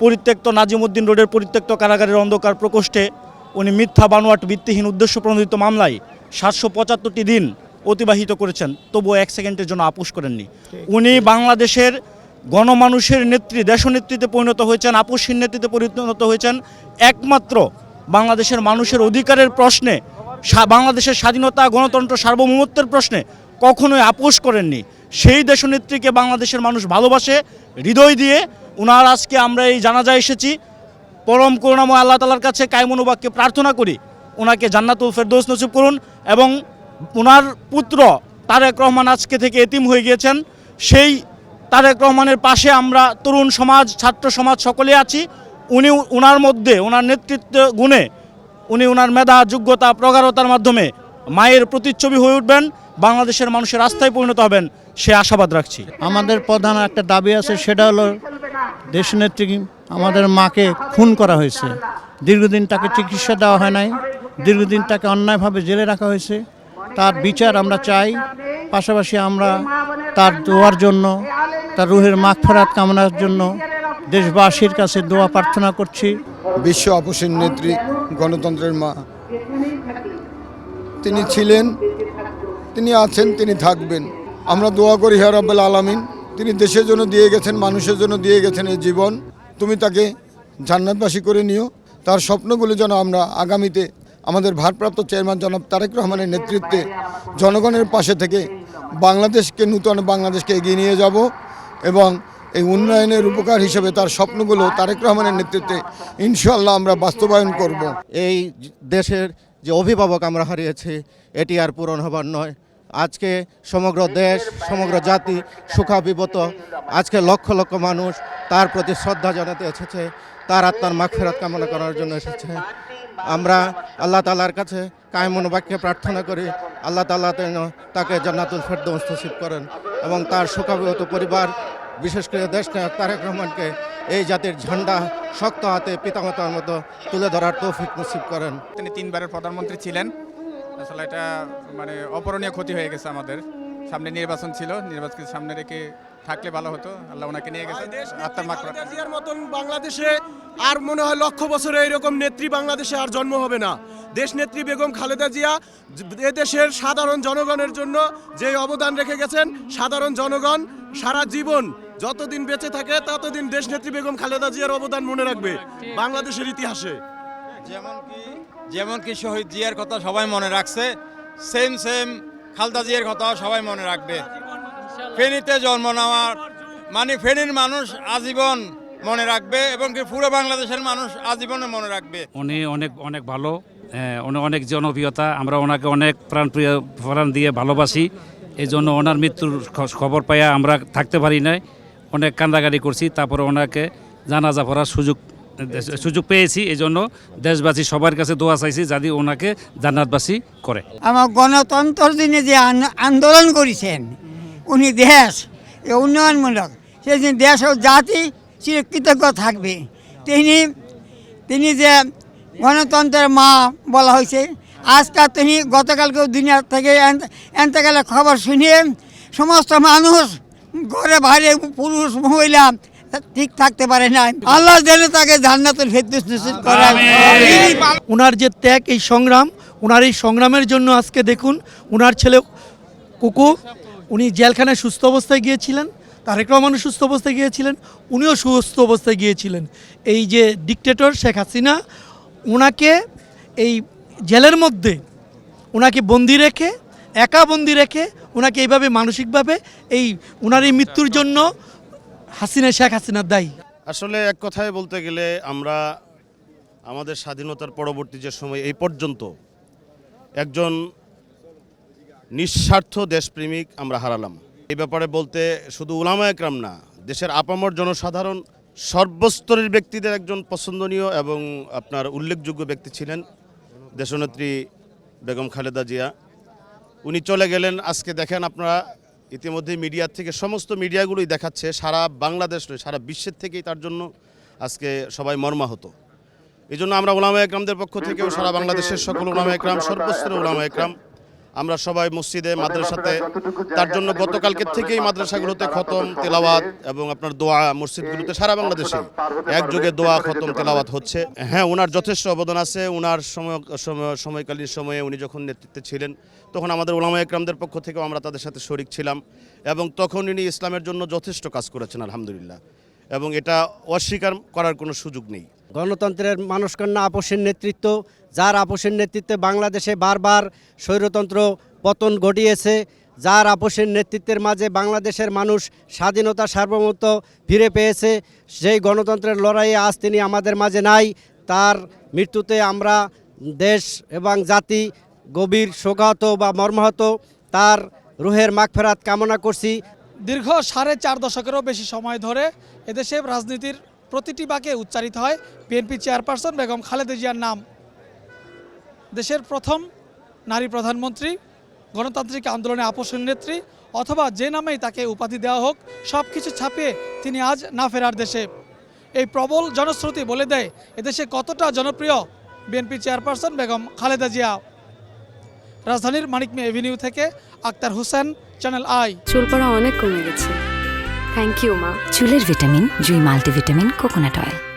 পরিত্যক্ত নাজিমউদ্দিন রোডের পরিত্যক্ত কারাগারের অন্ধকার প্রকোষ্ঠে উনি মিথ্যা বানোয়াট ভিত্তিহীন উদ্দেশ্য প্রণোদিত মামলায় 775টি দিন অতিবাহিত করেছেন, তবুও 1 সেকেন্ডের জন্য আপোষ করেননি। উনি বাংলাদেশের গণমানুষের নেত্রী, দেশনেত্রীতে পরিণত হয়েছেন, আপোষহীন নেত্রীতে পরিণত হয়েছেন একমাত্র বাংলাদেশের মানুষের অধিকারের প্রশ্নে, বাংলাদেশের স্বাধীনতা, গণতন্ত্র, সার্বভৌমত্বের প্রশ্নে কখনোই আপোষ করেননি। সেই দেশনেত্রীকে বাংলাদেশের মানুষ ভালোবাসে হৃদয় দিয়ে। উনার আজকে আমরা এই জানাজায় এসেছি। পরম করুণাময় আল্লাহ তাআলার কাছে কায়মনোবাক্যে প্রার্থনা করি ওনাকে জান্নাতুল ফেরদৌস নসিব করুন, এবং ওনার পুত্র তারেক রহমান আজকে থেকে এতিম হয়ে গিয়েছেন। সেই তারেক রহমানের পাশে আমরা তরুণ সমাজ, ছাত্র সমাজ সকলে আছি। উনি ওনার মধ্যে, ওনার নেতৃত্ব গুণে উনি ওনার মেধা, যোগ্যতা, প্রগাঢ়তার মাধ্যমে মায়ের প্রতিচ্ছবি হয়ে উঠবেন, বাংলাদেশের মানুষের আস্থায় পরিণত হবেন, সে আশাবাদ রাখছি। আমাদের প্রধান একটা দাবি আছে, সেটা হলো দেশনেত্রী আমাদের মাকে খুন করা হয়েছে। দীর্ঘদিন তাকে চিকিৎসা দেওয়া হয় নাই, দীর্ঘদিন তাকে অন্যায়ভাবে জেলে রাখা হয়েছে। তার বিচার আমরা চাই। পাশাপাশি আমরা তার দোয়ার জন্য, তার রুহের মাগফিরাত কামনার জন্য দেশবাসীর কাছে দোয়া প্রার্থনা করছি। বিশ্ব আপোষহীন নেত্রী, গণতন্ত্রের মা, তিনি ছিলেন, তিনি আছেন, তিনি থাকবেন। আমরা দোয়া করি হে রাব্বুল আলামিন, তিনি দেশের জন্য দিয়ে গেছেন, মানুষের জন্য দিয়ে গেছেন এই জীবন। তুমি তাকে জান্নাতবাসী করে নিও। তার স্বপ্নগুলি যেন আমরা আগামীতে আমাদের ভারপ্রাপ্ত চেয়ারম্যান জনাব তারেক রহমানের নেতৃত্বে জনগণের পাশে থেকে বাংলাদেশকে, নূতন বাংলাদেশকে এগিয়ে নিয়ে যাব, এবং এই উন্নয়নের উপকার হিসেবে তার স্বপ্নগুলো তারেক রহমানের নেতৃত্বে ইনশাআল্লাহ আমরা বাস্তবায়ন করব। এই দেশের যে অভিভাবক আমরা হারিয়েছি, এটি আর পূরণ হবার নয়। আজকে সমগ্র দেশ, সমগ্র জাতি শোকাবিভূত। আজকে লক্ষ লক্ষ মানুষ তার প্রতি শ্রদ্ধা জানাতে এসেছে, তার আত্মার মাগফিরাত কামনা করার জন্য এসেছে। আমরা আল্লাহ তাআলার কাছে কায়মনোবাক্যে প্রার্থনা করি, আল্লাহ তাআলা যেন তাকে জান্নাতুল ফেরদৌস নসিব করেন, এবং তার শোকাবিভূত পরিবার, বিশেষ করে দেশনায়ক তারেক রহমানকে এই জাতির ঝান্ডা শক্ত হাতে পিতামাতার মতো তুলে ধরার তৌফিক নসিব করেন। তিনি 3 বারের প্রধানমন্ত্রী ছিলেন। আসলে এটা মানে অপূরণীয় ক্ষতি হয়ে গেছে। আমাদের সামনে নির্বাচন ছিল, নির্বাচনকে সামনে রেখে থাকলে ভালো হতো। আল্লাহ ওনাকে নিয়ে গেছে। আত্মার মাগফিরাত। খালেদা জিয়ার মতন বাংলাদেশে আর মনে হয় লক্ষ বছরে এরকম নেত্রী বাংলাদেশে আর জন্ম হবে না। দেশ নেত্রী বেগম খালেদা জিয়া এদেশের সাধারণ জনগণের জন্য যে অবদান রেখে গেছেন, সাধারণ জনগণ সারা জীবন যতদিন বেঁচে থাকে ততদিন দেশ নেত্রী বেগম খালেদা জিয়ার অবদান মনে রাখবে বাংলাদেশের ইতিহাসে। যেমন কি শহীদ জিয়ার কথা সবাই মনে রাখছে, সেম খালেদা জিয়ার কথা সবাই মনে রাখবে। ফেনীতে জন্ম নেওয়ার মানে ফেনীর মানুষ আজীবন মনে রাখবে, এবং কি পুরো বাংলাদেশের মানুষ আজীবনে মনে রাখবে। উনি অনেক ভালো, উনি অনেক জনপ্রিয়তা। আমরা ওনাকে অনেক প্রাণ দিয়ে ভালোবাসি। এই জন্য ওনার মৃত্যুর খবর পাইয়া আমরা থাকতে পারি নাই, অনেক কান্দাকাটি করছি। তারপরে ওনাকে জানাজা পড়ার সুযোগ পেয়েছি। এই জন্য দেশবাসী সবার কাছে দোয়া চাইছি যাতে ওনাকে জান্নাতবাসী করে। আমার গণতন্ত্রের দিনে যে আন্দোলন করেছেন উনি, দেশ উন্নয়নমূলক, সেই দিন দেশ ও জাতি চিরকৃতজ্ঞ থাকবে। তিনি যে গণতন্ত্রের মা বলা হয়েছে, আজকাল তিনি গতকালকেও দুনিয়া থেকে এন্তকালের খবর শুনিয়ে সমস্ত মানুষ ঘরে বাইরে, পুরুষ মহিলা ঠিক থাকতে পারে না। আল্লাহ যেন তাকে জান্নাতুল ফেরদৌস নসিব করেন। ওনার যে ত্যাগ, এই সংগ্রাম, ওনার এই সংগ্রামের জন্য আজকে দেখুন ওনার ছেলে কুকু, উনি জেলখানায় সুস্থ অবস্থায় গিয়েছিলেন, তারেক রহমানও সুস্থ অবস্থায় গিয়েছিলেন, উনিও সুস্থ অবস্থায় গিয়েছিলেন। এই যে ডিকটেটর শেখ হাসিনা ওনাকে এই জেলের মধ্যে ওনাকে বন্দি রেখে, একা বন্দি রেখে ওনাকে এইভাবে মানসিকভাবে এই ওনার এই মৃত্যুর জন্য শেখ হাসিনা দায়ী। আসলে এক কথায় বলতে গেলে আমরা আমাদের স্বাধীনতার পরবর্তী যে সময় এই পর্যন্ত একজন নিঃস্বার্থ দেশপ্রেমিক আমরা হারালাম। এই ব্যাপারে বলতে শুধু উলামায়ে কেরাম না, দেশের আপামর জনসাধারণ সর্বস্তরের ব্যক্তিদের একজন পছন্দনীয় এবং আপনার উল্লেখযোগ্য ব্যক্তি ছিলেন দেশনেত্রী বেগম খালেদা জিয়া। উনি চলে গেলেন। আজকে দেখেন আপনারা ইতিমধ্যে মিডিয়ার থেকে সমস্ত মিডিয়াগুলোই দেখাচ্ছে, সারা বাংলাদেশ নয় সারা বিশ্বের থেকেই তার জন্য আজকে সবাই মর্মাহত। এই জন্য আমরা উলামায়ে কেরামদের পক্ষ থেকেও সারা বাংলাদেশের সকল উলামায়ে কেরাম, সর্বস্তরের উলামায়ে কেরাম, আমরা সবাই মসজিদে মাদ্রাসাতে তার জন্য গতকালকে থেকেই মাদ্রাসাগুলোতে খতম তেলাওয়াত এবং আপনার দোয়া মসজিদগুলোতে সারা বাংলাদেশে একযোগে দোয়া খতম তেলাওয়াত হচ্ছে। হ্যাঁ, ওনার যথেষ্ট অবদান আছে। ওনার সময়কালীন সময়ে উনি যখন নেতৃত্বে ছিলেন তখন আমাদের উলামা একরামদের পক্ষ থেকেও আমরা তাদের সাথে শরিক ছিলাম এবং তখন উনি ইসলামের জন্য যথেষ্ট কাজ করেছেন আলহামদুলিল্লাহ, এবং এটা অস্বীকার করার কোনো সুযোগ নেই। গণতন্ত্রের মানসকন্যা আপোষের নেতৃত্ব, যার আপোষের নেতৃত্বে বাংলাদেশে বারবার স্বৈরতন্ত্র পতন ঘটিয়েছে, যার আপোষের নেতৃত্বের মাঝে বাংলাদেশের মানুষ স্বাধীনতা সার্বভৌমত্ব ফিরে পেয়েছে, সেই গণতন্ত্রের লড়াইয়ে আজ তিনি আমাদের মাঝে নাই। তার মৃত্যুতে আমরা দেশ এবং জাতি গভীর শোকাহত বা মর্মাহত। তার রুহের মাগফিরাত কামনা করছি। দীর্ঘ 4.5 দশকেরও বেশি সময় ধরে এদেশে রাজনীতির প্রতিটি বাঁকে উচ্চারিত হয় বিএনপি চেয়ারপারসন বেগম খালেদা জিয়ার নাম। দেশের প্রথম নারী প্রধানমন্ত্রী, গণতান্ত্রিক আন্দোলনে আপোষের নেত্রী, অথবা যে নামেই তাকে উপাধি দেওয়া হোক, সব কিছু ছাপিয়ে তিনি আজ না ফেরার দেশে। এই প্রবল জনশ্রুতি বলে দেয় এদেশে কতটা জনপ্রিয় বিএনপি চেয়ারপারসন বেগম খালেদা জিয়া। রাজধানীর মানিক মিয়া এভিনিউ থেকে আক্তার হোসেন, চ্যানেল আই। চুল পড়া অনেক কমে গেছে। থ্যাংক ইউ মা। চুলের ভিটামিন জুই মাল্টিভিটামিন কোকোনাট অয়েল।